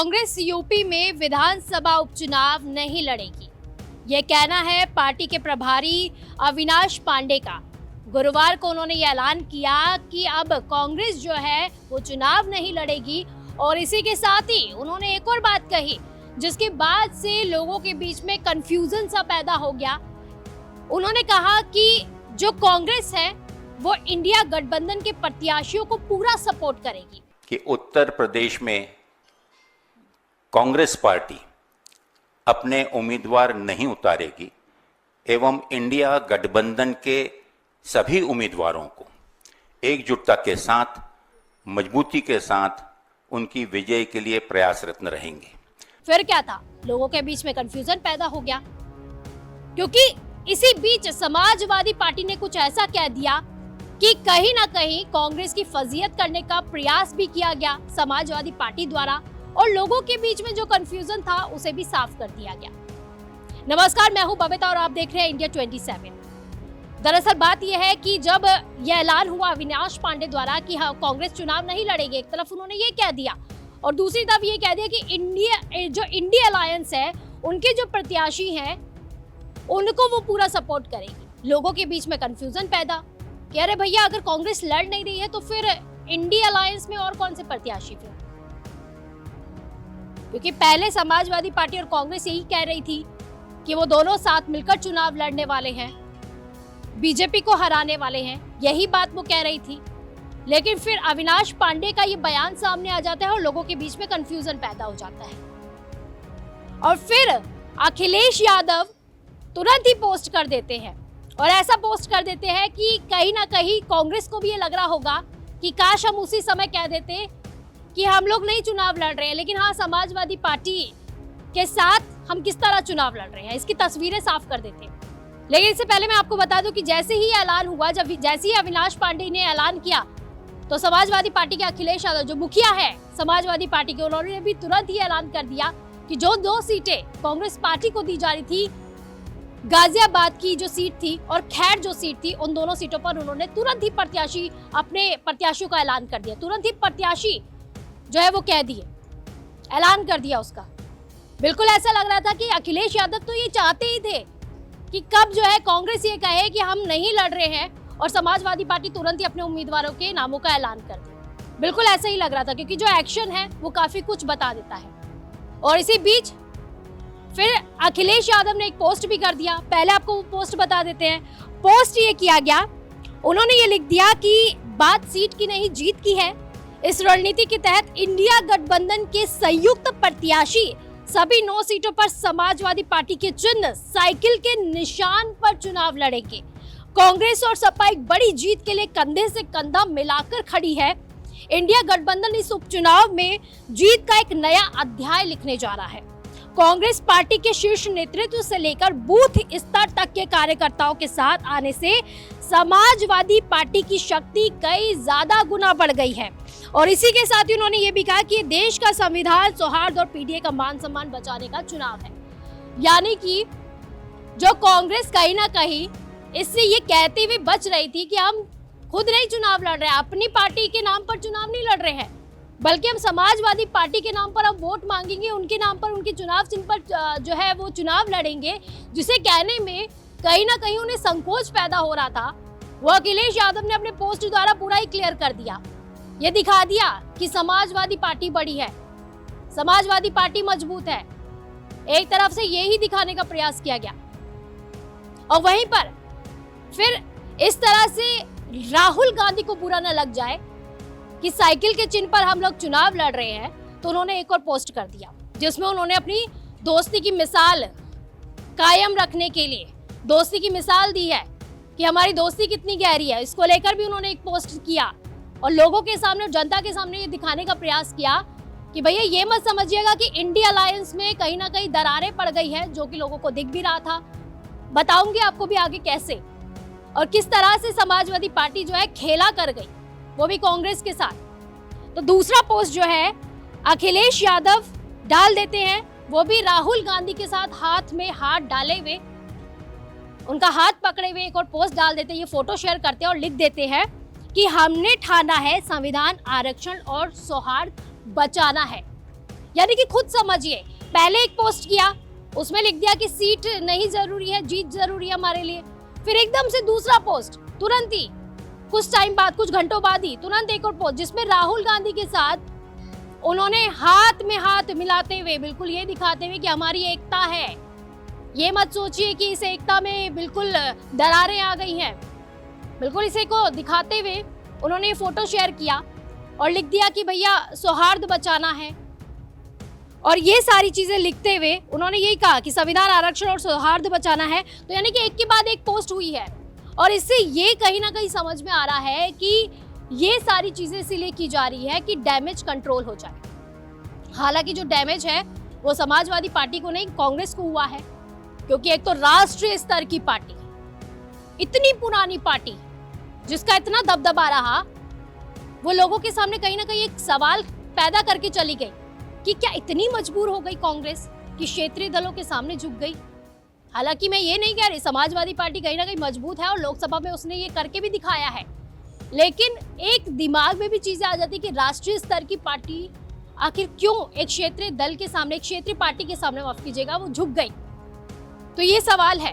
Congress UP में विधानसभा उपचुनाव नहीं लड़ेगी, यह कहना है पार्टी के प्रभारी अविनाश पांडे का। गुरुवार को उन्होंने ये ऐलान किया कि अब कांग्रेस जो है वो चुनाव नहीं लड़ेगी और इसी के साथ ही उन्होंने एक और बात कही जिसके बाद से लोगों के बीच में कंफ्यूजन सा पैदा हो गया। उन्होंने कहा कि जो कांग्रेस है वो इंडिया गठबंधन के प्रत्याशियों को पूरा सपोर्ट करेगी कि उत्तर प्रदेश में कांग्रेस पार्टी अपने उम्मीदवार नहीं उतारेगी एवं इंडिया गठबंधन के सभी उम्मीदवारों को एकजुटता के साथ, मजबूती के साथ उनकी विजय के लिए प्रयासरत रहेंगे। फिर क्या था, लोगों के बीच में कंफ्यूजन पैदा हो गया क्योंकि इसी बीच समाजवादी पार्टी ने कुछ ऐसा कह दिया कि कहीं ना कहीं कांग्रेस की फजीहत करने का प्रयास भी किया गया समाजवादी पार्टी द्वारा और लोगों के बीच में जो कंफ्यूजन था उसे भी साफ कर दिया गया। नमस्कार, मैं हूं बबीता और आप देख रहे हैं इंडिया 27। दरअसल बात यह है कि जब यह ऐलान हुआ अविनाश पांडे द्वारा कि हाँ कांग्रेस चुनाव नहीं लड़ेगी, एक तरफ उन्होंने ये कह दिया और दूसरी तरफ ये कह दिया कि इंडिया अलायंस है उनके जो प्रत्याशी हैं उनको वो पूरा सपोर्ट करेगी। लोगों के बीच में कंफ्यूजन पैदा कि अरे भैया, अगर कांग्रेस लड़ नहीं रही है तो फिर इंडिया अलायंस में और कौन से प्रत्याशी फिर? क्योंकि पहले समाजवादी पार्टी और कांग्रेस यही कह रही थी कि वो दोनों साथ मिलकर चुनाव लड़ने वाले हैं, बीजेपी को हराने वाले हैं, यही बात वो कह रही थी। लेकिन फिर अविनाश पांडे का ये बयान सामने आ जाता है और लोगों के बीच में कंफ्यूजन पैदा हो जाता है और फिर अखिलेश यादव तुरंत ही पोस्ट कर देते हैं और ऐसा पोस्ट कर देते हैं कि कहीं ना कहीं कांग्रेस को भी ये लग रहा होगा कि काश हम उसी समय कह देते कि हम लोग नहीं चुनाव लड़ रहे हैं, लेकिन हाँ समाजवादी पार्टी के साथ हम किस तरह चुनाव लड़ रहे हैं इसकी तस्वीरें साफ कर देते हैं। लेकिन इससे पहले मैं आपको बता दूं कि जैसे ही ऐलान हुआ, जैसे ही अविनाश पांडे ने ऐलान किया तो समाजवादी पार्टी के अखिलेश यादव जो मुखिया है समाजवादी पार्टी के, उन्होंने भी तुरंत ही ऐलान कर दिया कि जो 2 सीटें कांग्रेस पार्टी को दी जा रही थी, गाजियाबाद की जो सीट थी और खैर जो सीट थी, उन दोनों सीटों पर उन्होंने तुरंत ही अपने प्रत्याशियों का ऐलान कर दिया। तुरंत ही प्रत्याशी जो है वो कह दिए, ऐलान कर दिया उसका। बिल्कुल ऐसा लग रहा था कि अखिलेश यादव तो ये चाहते ही थे कि कब जो है कांग्रेस ये कहे कि हम नहीं लड़ रहे हैं और समाजवादी पार्टी तुरंत ही अपने उम्मीदवारों के नामों का ऐलान कर दे। बिल्कुल ऐसा ही लग रहा था क्योंकि जो एक्शन है वो काफी कुछ बता देता है। और इसी बीच फिर अखिलेश यादव ने एक पोस्ट भी कर दिया। पहले आपको वो पोस्ट बता देते हैं। पोस्ट ये किया गया, उन्होंने ये लिख दिया कि बात सीट की नहीं जीत की है। इस रणनीति के तहत इंडिया गठबंधन के संयुक्त प्रत्याशी सभी 9 सीटों पर समाजवादी पार्टी के चिन्ह साइकिल के निशान पर चुनाव लड़ेंगे। कांग्रेस और सपा एक बड़ी जीत के लिए कंधे से कंधा मिलाकर खड़ी है। इंडिया गठबंधन इस उपचुनाव में जीत का एक नया अध्याय लिखने जा रहा है। कांग्रेस पार्टी के शीर्ष नेतृत्व से लेकर बूथ स्तर तक के कार्यकर्ताओं के साथ आने से समाजवादी पार्टी की शक्ति कई ज्यादा गुना बढ़ गई है और इसी के साथ ही उन्होंने ये भी कहा कि देश का संविधान, सौहार्द और पीडीए का मान सम्मान बचाने का चुनाव है। यानी कि जो कांग्रेस कहीं ना कहीं इससे ये कहते हुए बच रही थी कि हम खुद नहीं चुनाव लड़ रहे हैं, अपनी पार्टी के नाम पर चुनाव नहीं लड़ रहे हैं, बल्कि हम समाजवादी पार्टी के नाम पर अब वोट मांगेंगे, उनके नाम पर, उनके चुनाव चिन्ह पर जो है वो चुनाव लड़ेंगे, जिसे कहने में कहीं ना कहीं उन्हें संकोच पैदा हो रहा था। वो अखिलेश यादव ने अपने पोस्ट द्वारा पूरा ही क्लियर कर दिया, ये दिखा दिया कि समाजवादी पार्टी बड़ी है, समाजवादी पार्टी मजबूत है। एक तरफ से यही दिखाने का प्रयास किया गया और वहीं पर फिर इस तरह से राहुल गांधी को बुरा न लग जाए कि साइकिल के चिन्ह पर हम लोग चुनाव लड़ रहे हैं, तो उन्होंने एक और पोस्ट कर दिया जिसमें उन्होंने अपनी दोस्ती की मिसाल कायम रखने के लिए दोस्ती की मिसाल दी है कि हमारी दोस्ती कितनी गहरी है। इसको लेकर भी उन्होंने एक पोस्ट किया और लोगों के सामने, जनता के सामने ये दिखाने का प्रयास किया कि भैया ये मत समझिएगा कि इंडिया अलायंस में कहीं ना कहीं दरारें पड़ गई है, जो कि लोगों को दिख भी रहा था। बताऊंगी आपको भी आगे कैसे और किस तरह से समाजवादी पार्टी जो है खेला कर गई, वो भी कांग्रेस के साथ। तो दूसरा पोस्ट जो है अखिलेश यादव डाल देते हैं, वो भी राहुल गांधी के साथ हाथ में हाथ डाले हुए, उनका हाथ पकड़े हुए एक और पोस्ट डाल देते हैं। ये फोटो शेयर करते हैं और लिख देते हैं कि हमने ठाना है संविधान, आरक्षण और सौहार्द बचाना है। यानी कि खुद समझिए, पहले एक पोस्ट किया, उसमें लिख दिया कि सीट नहीं जरूरी है, जीत जरूरी है हमारे लिए। फिर एकदम से दूसरा पोस्ट, तुरंत ही कुछ टाइम बाद, कुछ घंटों बाद ही तुरंत एक और पोस्ट, जिसमें राहुल गांधी के साथ उन्होंने हाथ में हाथ मिलाते हुए बिल्कुल ये दिखाते हुए कि हमारी एकता है। ये मत सोचिए कि इस एकता में बिल्कुल दरारें आ गई हैं। बिल्कुल इसे को दिखाते हुए उन्होंने ये फोटो शेयर किया और लिख दिया कि भैया सौहार्द बचाना है। और ये सारी चीजें लिखते हुए उन्होंने यही कहा कि संविधान, आरक्षण और सौहार्द बचाना है। तो यानी कि एक के बाद एक पोस्ट हुई है और इससे ये कहीं ना कहीं समझ में आ रहा है कि ये सारी चीजें इसीलिए की जा रही है कि डैमेज कंट्रोल हो जाए। हालांकि जो डैमेज है वो समाजवादी पार्टी को नहीं, कांग्रेस को हुआ है, क्योंकि एक तो राष्ट्रीय स्तर की पार्टी, इतनी पुरानी पार्टी जिसका इतना दबदबा रहा, वो लोगों के सामने कहीं ना कहीं एक सवाल पैदा करके चली गई कि क्या इतनी मजबूर हो गई कांग्रेस कि क्षेत्रीय दलों के सामने झुक गई। हालांकि मैं ये नहीं कह रही, समाजवादी पार्टी कहीं ना कहीं मजबूत है और लोकसभा में उसने ये करके भी दिखाया है, लेकिन एक दिमाग में भी चीजें आ जाती कि राष्ट्रीय स्तर की पार्टी आखिर क्यों एक क्षेत्रीय दल के सामने, एक क्षेत्रीय पार्टी के सामने, माफ कीजिएगा, वो झुक गई। तो ये सवाल है।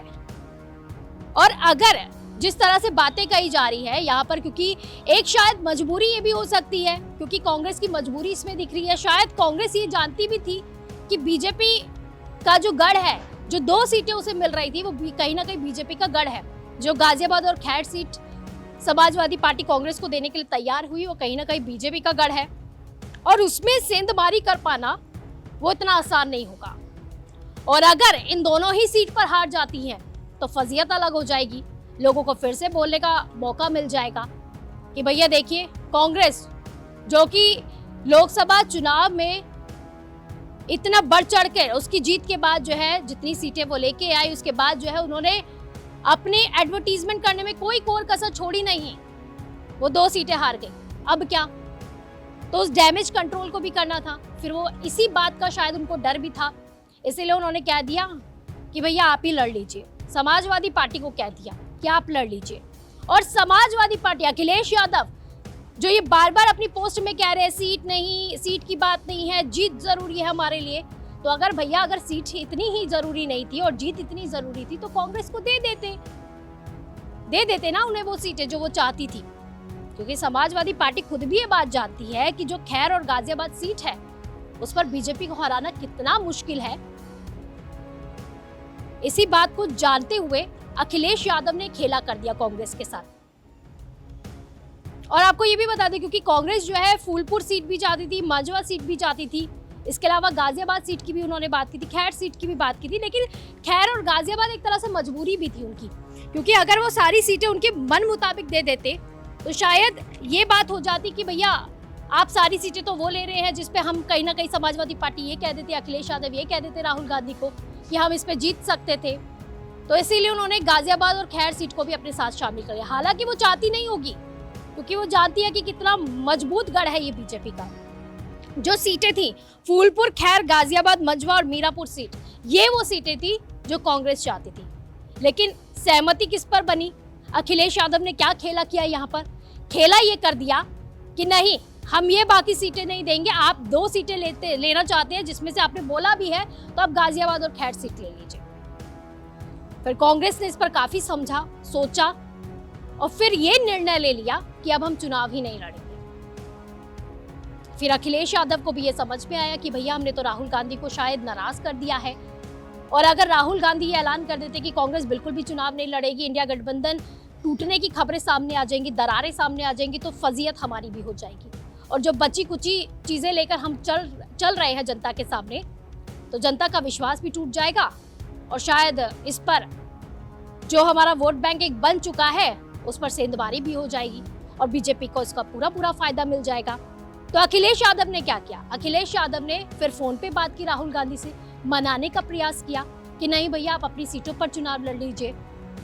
और अगर जिस तरह से बातें कही जा रही है यहाँ पर, क्योंकि एक शायद मजबूरी ये भी हो सकती है, क्योंकि कांग्रेस की मजबूरी इसमें दिख रही है। शायद कांग्रेस ये जानती भी थी कि बीजेपी का जो गढ़ है, जो 2 सीटें उसे मिल रही थी, वो कहीं ना कहीं बीजेपी का गढ़ है। जो गाजियाबाद और खैर सीट समाजवादी पार्टी कांग्रेस को देने के लिए तैयार हुई, वो कहीं ना कहीं बीजेपी का गढ़ है और उसमें सेंधमारी कर पाना वो इतना आसान नहीं होगा। और अगर इन दोनों ही सीट पर हार जाती हैं तो फजीयत अलग हो जाएगी, लोगों को फिर से बोलने का मौका मिल जाएगा कि भैया देखिए, कांग्रेस जो कि लोकसभा चुनाव में इतना बढ़ चढ़ कर उसकी जीत के बाद जो है जितनी सीटें वो लेके आई, उसके बाद जो है उन्होंने अपने एडवर्टीजमेंट करने में कोई कोर कसर छोड़ी नहीं, वो 2 सीटें हार गई। अब क्या, तो उस डैमेज कंट्रोल को भी करना था। फिर वो इसी बात का शायद उनको डर भी था, इसीलिए उन्होंने कह दिया कि भैया आप ही लड़ लीजिए। समाजवादी पार्टी को कह दिया कि आप लड़ लीजिए। और समाजवादी पार्टी, अखिलेश यादव जो ये बार बार अपनी पोस्ट में कह रहे हैं सीट नहीं, सीट की बात नहीं है, जीत जरूरी है हमारे लिए, तो अगर भैया अगर सीट इतनी ही जरूरी नहीं थी और जीत इतनी जरूरी थी तो कांग्रेस को दे देते ना उन्हें वो सीटें जो वो चाहती थी। क्योंकि समाजवादी पार्टी खुद भी ये बात जानती है कि जो खैर और गाजियाबाद सीट है उस पर बीजेपी को हराना कितना मुश्किल है। इसी बात को जानते हुए अखिलेश यादव ने खेला कर दिया कांग्रेस के साथ। और आपको ये भी बता दें, क्योंकि कांग्रेस जो है फूलपुर सीट भी चाहती थी, मांझवा सीट भी चाहती थी, इसके अलावा गाजियाबाद सीट की भी उन्होंने बात की थी, खैर सीट की भी बात की थी, लेकिन खैर और गाजियाबाद एक तरह से मजबूरी भी थी उनकी, क्योंकि अगर वो सारी सीटें उनके मन मुताबिक दे देते तो शायद ये बात हो जाती कि भैया आप सारी सीटें तो वो ले रहे हैं जिसपे हम कहीं ना कहीं समाजवादी पार्टी ये कह देते, अखिलेश यादव ये कह देते राहुल गांधी को कि हम इस पे जीत सकते थे। तो इसीलिए उन्होंने गाजियाबाद और खैर सीट को भी अपने साथ शामिल कर लिया। हालांकि वो चाहती नहीं होगी, क्योंकि वो जानती है कि कितना मजबूत गढ़ है ये बीजेपी का। जो सीटें थी फूलपुर, खैर, गाजियाबाद, मंझवा और मीरापुर सीट, ये वो सीटें थी जो कांग्रेस चाहती थी। लेकिन सहमति किस पर बनी? अखिलेश यादव ने क्या खेला किया यहाँ पर? खेला ये कर दिया कि नहीं, हम ये बाकी सीटें नहीं देंगे, आप 2 सीटें लेना चाहते हैं जिसमें से आपने बोला भी है, तो आप गाजियाबाद और खैर सीट ले लीजिए। फिर कांग्रेस ने इस पर काफी समझा, सोचा और फिर ये निर्णय ले लिया कि अब हम चुनाव ही नहीं लड़ेंगे। फिर अखिलेश यादव को भी ये समझ में आया कि भैया हमने तो राहुल गांधी को शायद नाराज कर दिया है, और अगर राहुल गांधी ये ऐलान कर देते कि कांग्रेस बिल्कुल भी चुनाव नहीं लड़ेगी, इंडिया गठबंधन टूटने की खबरें सामने आ जाएंगी, दरारें सामने आ जाएंगी, तो फजीयत हमारी भी हो जाएगी। और जो बची कुची चीजें लेकर हम चल रहे हैं जनता के सामने, तो जनता का विश्वास भी टूट जाएगा और शायद इस पर जो हमारा वोट बैंक एक बन चुका है उस पर सेंधमारी भी हो जाएगी और बीजेपी को इसका पूरा फायदा मिल जाएगा। तो अखिलेश यादव ने क्या किया? अखिलेश यादव ने फिर फोन पे बात की राहुल गांधी से, मनाने का प्रयास किया कि नहीं भैया आप अपनी सीटों पर चुनाव लड़ लीजिए,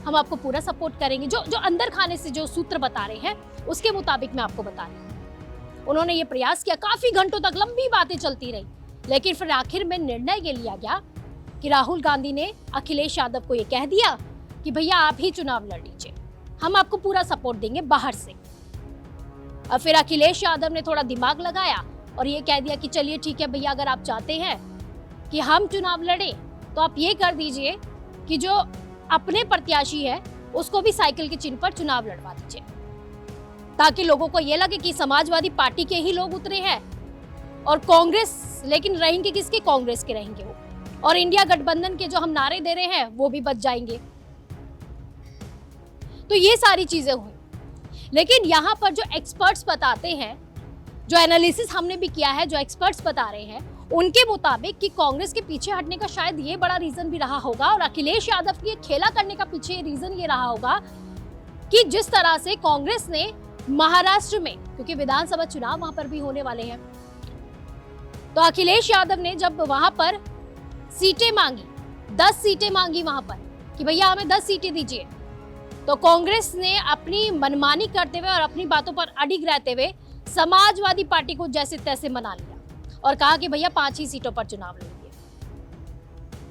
हम आपको पूरा सपोर्ट करेंगे। जो अंदर खाने से जो सूत्र बता रहे हैं उसके मुताबिक मैं आपको बता रही हूँ। उन्होंने ये प्रयास किया, काफी घंटों तक लंबी बातें चलती रही, लेकिन फिर आखिर में निर्णय ये लिया गया कि राहुल गांधी ने अखिलेश यादव को ये कह दिया कि भैया आप ही चुनाव लड़ लीजिए, हम आपको पूरा सपोर्ट देंगे बाहर से। और फिर अखिलेश यादव ने थोड़ा दिमाग लगाया और ये कह दिया कि चलिए ठीक है भैया, अगर आप चाहते हैं कि हम चुनाव लड़ें तो आप ये कर दीजिए कि जो अपने प्रत्याशी है उसको भी साइकिल के चिन्ह पर चुनाव लड़वा दीजिए, ताकि लोगों को ये लगे कि समाजवादी पार्टी के ही लोग उतरे हैं और कांग्रेस, लेकिन रहेंगे किसके? कांग्रेस के रहेंगे वो, और इंडिया गठबंधन के जो हम नारे दे रहे हैं वो भी बच जाएंगे। तो ये सारी चीजें हुई। लेकिन यहाँ पर जो एक्सपर्ट्स बताते हैं, जो एनालिसिस हमने भी किया है, जो एक्सपर्ट्स बता रहे हैं, उनके मुताबिक कि कांग्रेस के पीछे हटने का शायद ये बड़ा रीजन भी रहा होगा, और अखिलेश यादव के खेला करने का पीछे रीजन ये रहा होगा कि जिस तरह से कांग्रेस ने महाराष्ट्र में, क्योंकि विधानसभा चुनाव वहां पर भी होने वाले हैं, तो अखिलेश यादव ने जब वहां पर सीटें मांगी, 10 सीटें मांगी वहां पर कि भैया हमें 10 सीटें दीजिए, तो कांग्रेस ने अपनी मनमानी करते हुए और अपनी बातों पर अडिग रहते हुए समाजवादी पार्टी को जैसे तैसे मना लिया और कहा कि भैया 5 ही सीटों पर चुनाव लड़ेंगे।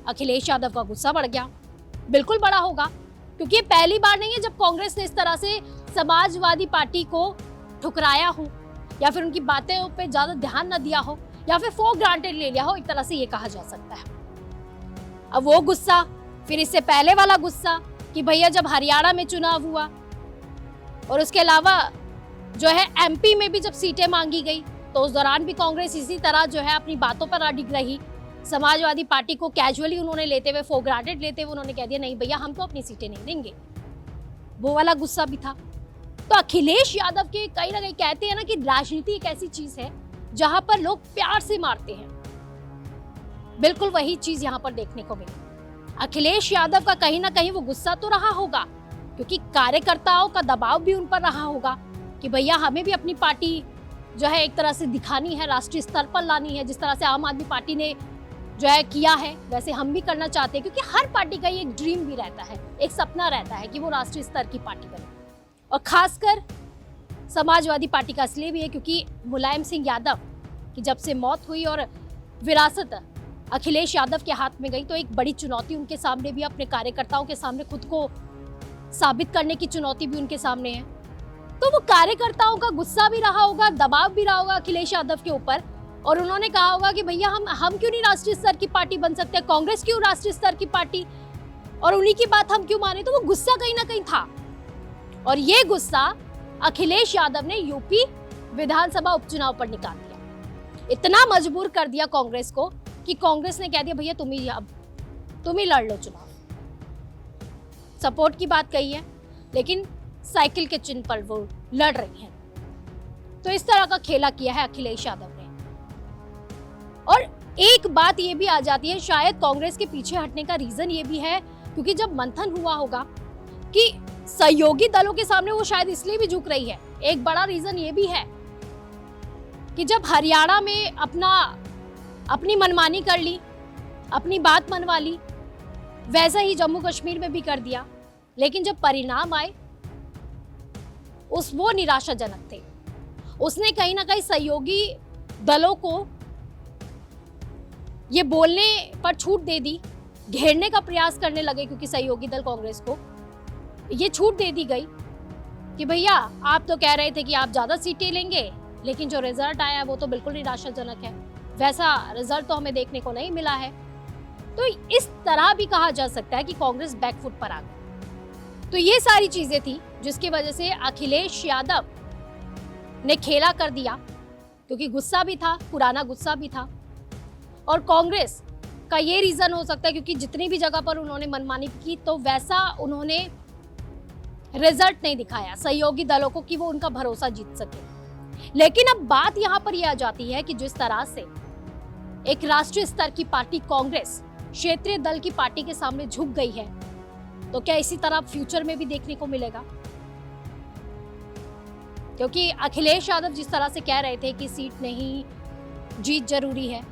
अखिलेश यादव का गुस्सा बढ़ गया, बिल्कुल बड़ा होगा, क्योंकि ये पहली बार नहीं है जब कांग्रेस ने इस तरह से समाजवादी पार्टी को ठुकराया हो, या फिर उनकी बातें पे ज्यादा ध्यान न दिया हो, या फिर फॉर ग्रांटेड ले लिया हो, एक तरह से ये कहा जा सकता है। अब वो गुस्सा, फिर इससे पहले वाला गुस्सा कि भैया जब हरियाणा में चुनाव हुआ और उसके अलावा जो है एमपी में भी जब सीटें मांगी गई, तो उस दौरान भी कांग्रेस इसी तरह जो है अपनी बातों पर अडिग रही। समाजवादी पार्टी को कैजुअली उन्होंने लेते हुए, फॉर ग्रांटेड लेते हुए उन्होंने कह दिया नहीं भैया हम तो अपनी सीटें नहीं देंगे। वो वाला गुस्सा भी था। तो अखिलेश यादव के कहीं ना कहीं कहते हैं ना कि राजनीति एक ऐसी चीज है जहां पर लोग प्यार से मारते हैं, बिल्कुल वही चीज यहाँ पर देखने को मिली। अखिलेश यादव का कहीं ना कहीं वो गुस्सा तो रहा होगा, क्योंकि कार्यकर्ताओं का दबाव भी उन पर रहा होगा कि भैया हमें भी अपनी पार्टी जो है एक तरह से दिखानी है, राष्ट्रीय स्तर पर लानी है। जिस तरह से आम आदमी पार्टी ने जो है किया है वैसे हम भी करना चाहते हैं, क्योंकि हर पार्टी का ये एक ड्रीम भी रहता है, एक सपना रहता है कि वो राष्ट्रीय स्तर की पार्टी बने। और खासकर समाजवादी पार्टी का इसलिए भी है क्योंकि मुलायम सिंह यादव की जब से मौत हुई और विरासत अखिलेश यादव के हाथ में गई, तो एक बड़ी चुनौती उनके सामने भी, अपने कार्यकर्ताओं के सामने खुद को साबित करने की चुनौती भी उनके सामने है। तो वो कार्यकर्ताओं का गुस्सा भी रहा होगा, दबाव भी रहा होगा अखिलेश यादव के ऊपर, और उन्होंने कहा होगा कि भैया हम क्यों नहीं राष्ट्रीय स्तर की पार्टी बन सकते, कांग्रेस क्यों राष्ट्रीय स्तर की पार्टी, और उन्हीं की बात हम क्यों माने। तो वो गुस्सा कहीं ना कहीं था, और ये गुस्सा अखिलेश यादव ने यूपी विधानसभा उपचुनाव पर निकाल दिया। इतना मजबूर कर दिया कांग्रेस को कि कांग्रेस ने कह दिया भैया तुम ही लड़ लो चुनाव। सपोर्ट की बात कही है, लेकिन साइकिल के चिन्ह पर वो लड़ रही हैं। तो इस तरह का खेला किया है अखिलेश यादव ने। और एक बात ये भी आ जाती है, शायद कांग्रेस के पीछे हटने का रीजन ये भी है क्योंकि जब मंथन हुआ होगा कि सहयोगी दलों के सामने वो शायद इसलिए भी झुक रही है। एक बड़ा रीजन ये भी है कि जब हरियाणा में अपनी मनमानी कर ली, अपनी बात मनवा ली, वैसा ही जम्मू कश्मीर में भी कर दिया, लेकिन जब परिणाम आए वो निराशाजनक थे। उसने कहीं ना कहीं सहयोगी दलों को ये बोलने पर छूट दे दी, घेरने का प्रयास करने लगे, क्योंकि सहयोगी दल कांग्रेस को ये छूट दे दी गई कि भैया आप तो कह रहे थे कि आप ज्यादा सीटें लेंगे, लेकिन जो रिजल्ट आया वो तो बिल्कुल निराशाजनक है, वैसा रिजल्ट तो हमें देखने को नहीं मिला है। तो इस तरह भी कहा जा सकता है कि कांग्रेस बैकफुट पर आ गई। तो ये सारी चीजें थी जिसकी वजह से अखिलेश यादव ने खेला कर दिया, क्योंकि गुस्सा भी था, पुराना गुस्सा भी था, और कांग्रेस का ये रीजन हो सकता है क्योंकि जितनी भी जगह पर उन्होंने मनमानी की तो वैसा उन्होंने रिजल्ट नहीं दिखाया सहयोगी दलों को कि वो उनका भरोसा जीत सके। लेकिन अब बात यहाँ पर यह आ जाती है कि जिस तरह से एक राष्ट्रीय स्तर की पार्टी कांग्रेस क्षेत्रीय दल की पार्टी के सामने झुक गई है, तो क्या इसी तरह फ्यूचर में भी देखने को मिलेगा? क्योंकि अखिलेश यादव जिस तरह से कह रहे थे कि सीट नहीं जीत जरूरी है,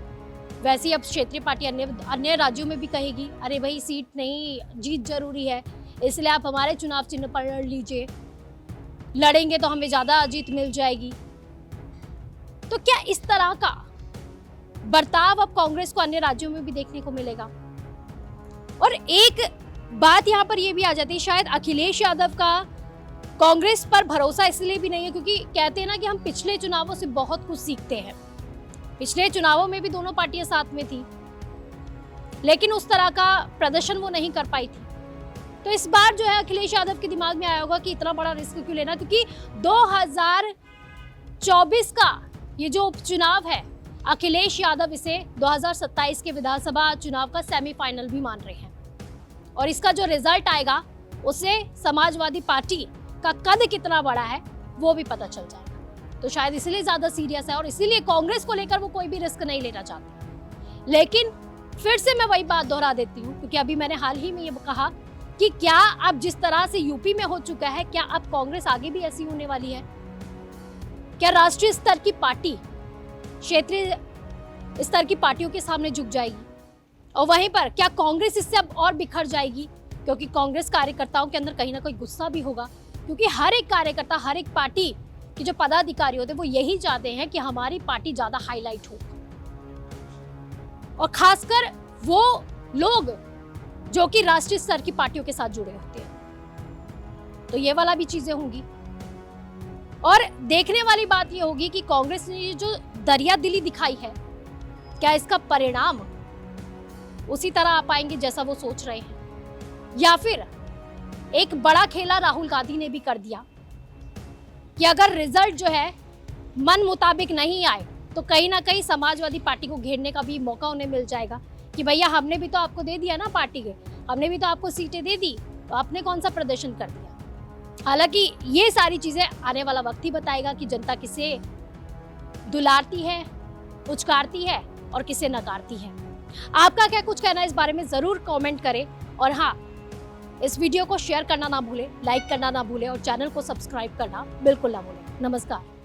वैसे ही अब क्षेत्रीय पार्टी अन्य राज्यों में भी कहेगी अरे भाई सीट नहीं जीत जरूरी है, इसलिए आप हमारे चुनाव चिन्ह पर लड़ लीजिए, लड़ेंगे तो हमें ज्यादा जीत मिल जाएगी। तो क्या इस तरह का बर्ताव अब कांग्रेस को अन्य राज्यों में भी देखने को मिलेगा? और एक बात यहाँ पर यह भी आ जाती है, शायद अखिलेश यादव का कांग्रेस पर भरोसा इसलिए भी नहीं है क्योंकि कहते हैं ना कि हम पिछले चुनावों से बहुत कुछ सीखते हैं। पिछले चुनावों में भी दोनों पार्टियां साथ में थी, लेकिन उस तरह का प्रदर्शन वो नहीं कर पाई थी। तो इस बार जो है अखिलेश यादव के दिमाग में आया होगा कि इतना बड़ा रिस्क क्यों लेना, क्योंकि 2024 का ये जो उपचुनाव है, अखिलेश यादव इसे 2027 के विधानसभा चुनाव का सेमीफाइनल भी मान रहे हैं, और इसका जो रिजल्ट आएगा उससे समाजवादी पार्टी का कद कितना बड़ा है वो भी पता चल जाएगा। तो शायद इसलिए ज्यादा सीरियस है और इसीलिए कांग्रेस को लेकर वो कोई भी रिस्क नहीं लेना चाहते। लेकिन फिर से मैं वही बात दोहरा देती हूँ, क्योंकि अभी मैंने हाल ही में ये कहा कि क्या अब जिस तरह से यूपी में हो चुका है, क्या अब कांग्रेस आगे भी ऐसी होने वाली है? क्या राष्ट्रीय स्तर की पार्टी क्षेत्रीय स्तर की पार्टियों के सामने झुक जाएगी? और वहीं पर क्या कांग्रेस इससे अब और बिखर जाएगी? क्योंकि कांग्रेस कार्यकर्ताओं के अंदर कहीं ना कहीं गुस्सा भी होगा, क्योंकि हर एक कार्यकर्ता, हर एक पार्टी के जो पदाधिकारी होते हैं वो यही चाहते हैं कि हमारी पार्टी ज्यादा हाईलाइट हो, और खासकर वो लोग जो कि राष्ट्रीय स्तर की पार्टियों के साथ जुड़े होते हैं। तो ये वाला भी चीजें होंगी, और देखने वाली बात ये होगी कि कांग्रेस ने ये जो दरिया दिली दिखाई है, क्या इसका परिणाम उसी तरह आ पाएंगे जैसा वो सोच रहे हैं, या फिर एक बड़ा खेला राहुल गांधी ने भी कर दिया कि अगर रिजल्ट जो है मन मुताबिक नहीं आए तो कहीं ना कहीं समाजवादी पार्टी को घेरने का भी मौका उन्हें मिल जाएगा कि भैया हमने भी तो आपको दे दिया ना पार्टी के, हमने भी तो आपको सीटें दे दी, तो आपने कौन सा प्रदर्शन कर दिया। हालांकि ये सारी चीजें आने वाला वक्त ही बताएगा कि जनता किसे दुलारती है, उचकारती है और किसे नकारती है। आपका क्या कुछ कहना है इस बारे में जरूर कमेंट करें, और हाँ, इस वीडियो को शेयर करना ना भूलें, लाइक करना ना भूलें और चैनल को सब्सक्राइब करना बिल्कुल ना भूलें। नमस्कार।